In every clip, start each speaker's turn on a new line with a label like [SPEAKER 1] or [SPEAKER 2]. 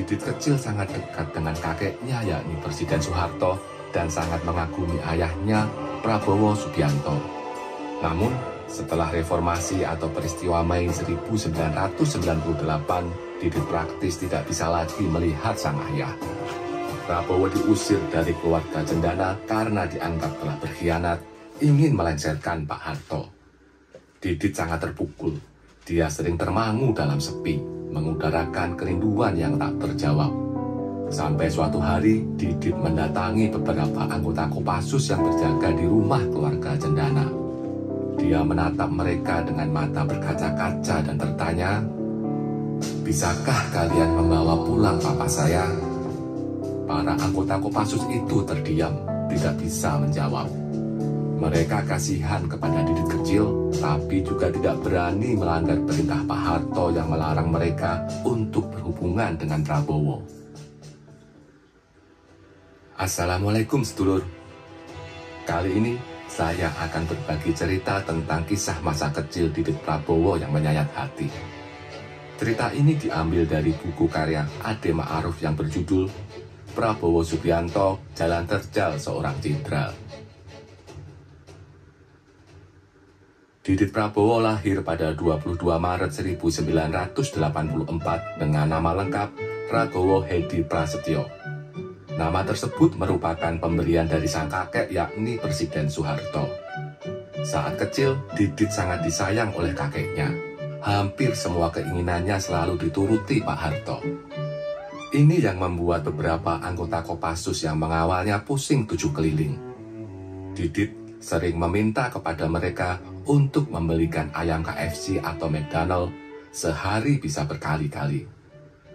[SPEAKER 1] Didit kecil sangat dekat dengan kakeknya yakni Presiden Soeharto dan sangat mengagumi ayahnya Prabowo Subianto. Namun, setelah reformasi atau peristiwa Mei 1998, Didit praktis tidak bisa lagi melihat sang ayah. Prabowo diusir dari keluarga Cendana karena dianggap telah berkhianat, ingin melengsarkan Pak Harto. Didit sangat terpukul. Dia sering termangu dalam sepi, mengutarakan kerinduan yang tak terjawab. Sampai suatu hari, Didit mendatangi beberapa anggota Kopassus yang berjaga di rumah keluarga Cendana. Dia menatap mereka dengan mata berkaca-kaca dan bertanya, "Bisakah kalian membawa pulang papa saya?" Para anggota Kopassus itu terdiam, tidak bisa menjawab. Mereka kasihan kepada Didit kecil, tapi juga tidak berani melanggar perintah Pak Harto yang melarang mereka untuk berhubungan dengan Prabowo. Assalamualaikum sedulur. Kali ini saya akan berbagi cerita tentang kisah masa kecil Didit Prabowo yang menyayat hati. Cerita ini diambil dari buku karya Ade Ma'aruf yang berjudul Prabowo Subianto, Jalan Terjal Seorang Jenderal. Didit Prabowo lahir pada 22 Maret 1984 dengan nama lengkap Prabowo Hedi Prasetyo. Nama tersebut merupakan pemberian dari sang kakek yakni Presiden Soeharto. Saat kecil, Didit sangat disayang oleh kakeknya. Hampir semua keinginannya selalu dituruti Pak Harto. Ini yang membuat beberapa anggota Kopassus yang mengawalnya pusing tujuh keliling. Didit sering meminta kepada mereka untuk membelikan ayam KFC atau McDonald sehari bisa berkali-kali.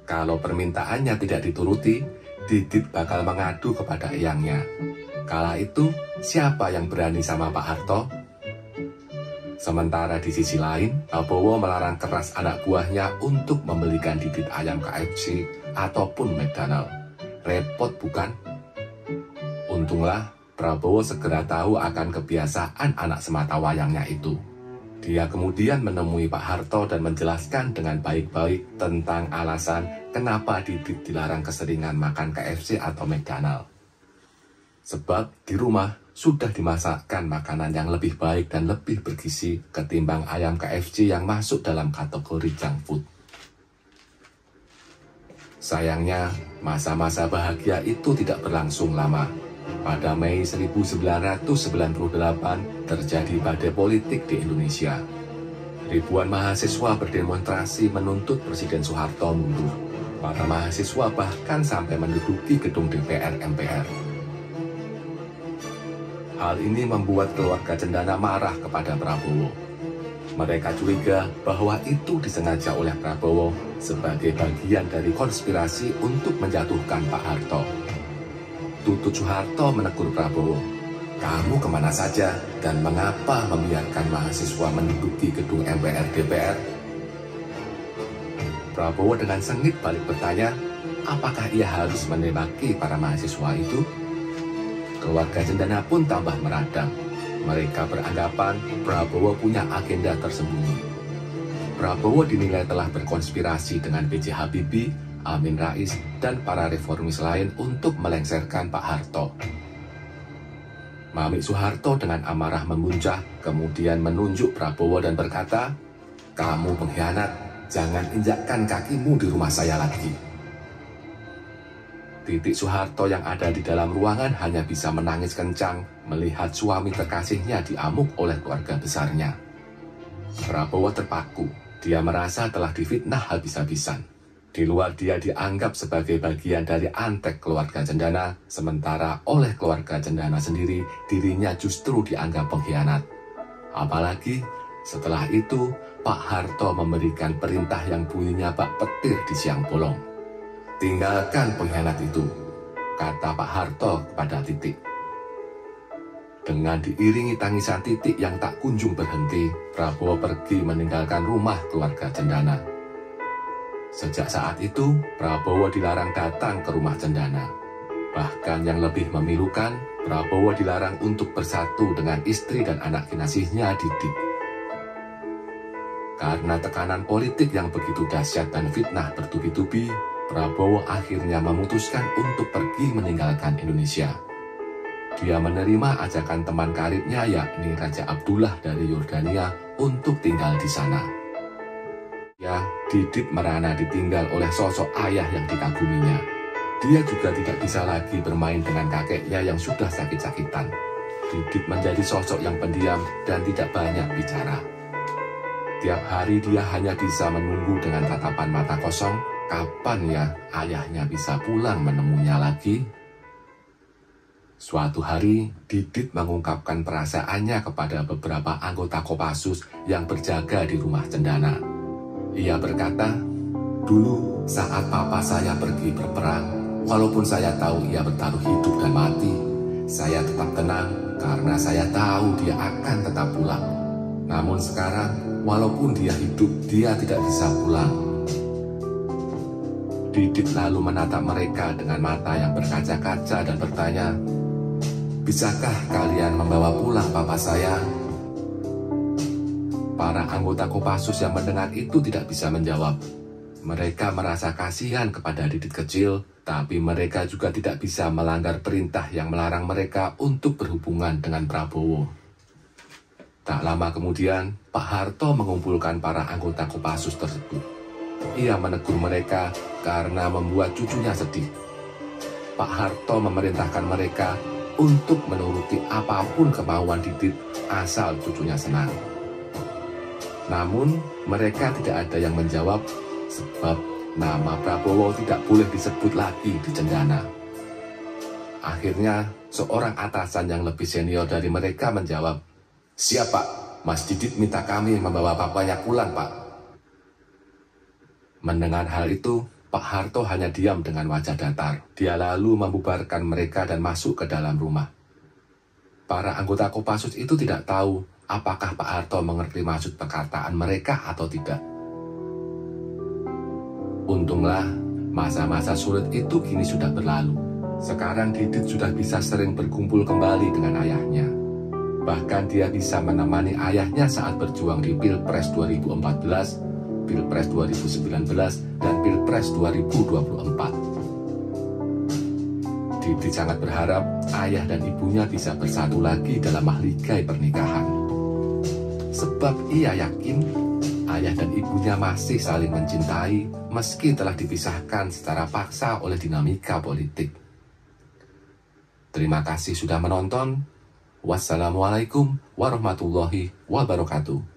[SPEAKER 1] Kalau permintaannya tidak dituruti, Didit bakal mengadu kepada eyangnya. Kala itu, siapa yang berani sama Pak Harto? Sementara di sisi lain, Prabowo melarang keras anak buahnya untuk membelikan Didit ayam KFC ataupun McDonald. Repot bukan? Untunglah, Prabowo segera tahu akan kebiasaan anak sematawayangnya itu. Dia kemudian menemui Pak Harto dan menjelaskan dengan baik-baik tentang alasan kenapa Didit dilarang keseringan makan KFC atau McDonald. Sebab di rumah sudah dimasakkan makanan yang lebih baik dan lebih bergizi ketimbang ayam KFC yang masuk dalam kategori junk food. Sayangnya, masa-masa bahagia itu tidak berlangsung lama. Pada Mei 1998 terjadi badai politik di Indonesia. Ribuan mahasiswa berdemonstrasi menuntut Presiden Soeharto mundur. Para mahasiswa bahkan sampai menduduki gedung DPR MPR. Hal ini membuat keluarga Cendana marah kepada Prabowo. Mereka curiga bahwa itu disengaja oleh Prabowo sebagai bagian dari konspirasi untuk menjatuhkan Pak Harto. Tutut Soeharto menegur Prabowo, "Kamu kemana saja dan mengapa membiarkan mahasiswa menduduki gedung MPR DPR?" Prabowo dengan sengit balik bertanya, apakah ia harus menembaki para mahasiswa itu? Keluarga Cendana pun tambah meradang. Mereka beranggapan Prabowo punya agenda tersembunyi. Prabowo dinilai telah berkonspirasi dengan B.J. Habibie, Amin Rais, dan para reformis lain untuk melengsarkan Pak Harto. Mami Soeharto dengan amarah memuncah, kemudian menunjuk Prabowo dan berkata, "Kamu pengkhianat, jangan injakkan kakimu di rumah saya lagi." Titik Soeharto yang ada di dalam ruangan hanya bisa menangis kencang melihat suami terkasihnya diamuk oleh keluarga besarnya. Prabowo terpaku, dia merasa telah difitnah habis-habisan. Di luar dia dianggap sebagai bagian dari antek keluarga Cendana, sementara oleh keluarga Cendana sendiri, dirinya justru dianggap pengkhianat. Apalagi setelah itu, Pak Harto memberikan perintah yang bunyinya bak petir di siang bolong. "Tinggalkan pengkhianat itu," kata Pak Harto kepada Titik. Dengan diiringi tangisan Titik yang tak kunjung berhenti, Prabowo pergi meninggalkan rumah keluarga Cendana. Sejak saat itu, Prabowo dilarang datang ke rumah Cendana. Bahkan yang lebih memilukan, Prabowo dilarang untuk bersatu dengan istri dan anak kinasihnya Didit. Karena tekanan politik yang begitu dahsyat dan fitnah bertubi-tubi, Prabowo akhirnya memutuskan untuk pergi meninggalkan Indonesia. Dia menerima ajakan teman karibnya yakni Raja Abdullah dari Yordania untuk tinggal di sana. Ya, Didit merana ditinggal oleh sosok ayah yang dikaguminya. Dia juga tidak bisa lagi bermain dengan kakeknya yang sudah sakit-sakitan. Didit menjadi sosok yang pendiam dan tidak banyak bicara. Tiap hari dia hanya bisa menunggu dengan tatapan mata kosong, kapan ya ayahnya bisa pulang menemuinya lagi? Suatu hari, Didit mengungkapkan perasaannya kepada beberapa anggota Kopassus yang berjaga di rumah cendana. Ia berkata, "Dulu saat papa saya pergi berperang, walaupun saya tahu ia bertaruh hidup dan mati, saya tetap tenang karena saya tahu dia akan tetap pulang. Namun sekarang, walaupun dia hidup, dia tidak bisa pulang." Didit lalu menatap mereka dengan mata yang berkaca-kaca dan bertanya, "Bisakah kalian membawa pulang papa saya?" Para anggota Kopassus yang mendengar itu tidak bisa menjawab. Mereka merasa kasihan kepada Didit kecil, tapi mereka juga tidak bisa melanggar perintah yang melarang mereka untuk berhubungan dengan Prabowo. Tak lama kemudian, Pak Harto mengumpulkan para anggota Kopassus tersebut. Ia menegur mereka karena membuat cucunya sedih. Pak Harto memerintahkan mereka untuk menuruti apapun kemauan Didit asal cucunya senang. Namun mereka tidak ada yang menjawab sebab nama Prabowo tidak boleh disebut lagi di cendana. Akhirnya seorang atasan yang lebih senior dari mereka menjawab, "Siap Pak, Mas Didit minta kami membawa papanya pulang Pak." Mendengar hal itu, Pak Harto hanya diam dengan wajah datar. Dia lalu membubarkan mereka dan masuk ke dalam rumah. Para anggota Kopassus itu tidak tahu apakah Pak Harto mengerti maksud perkataan mereka atau tidak. Untunglah, masa-masa sulit itu kini sudah berlalu. Sekarang Didit sudah bisa sering berkumpul kembali dengan ayahnya. Bahkan dia bisa menemani ayahnya saat berjuang di Pilpres 2014, Pilpres 2019, dan Pilpres 2024. Didit sangat berharap ayah dan ibunya bisa bersatu lagi dalam mahligai pernikahan. Sebab ia yakin ayah dan ibunya masih saling mencintai meski telah dipisahkan secara paksa oleh dinamika politik. Terima kasih sudah menonton. Wassalamualaikum warahmatullahi wabarakatuh.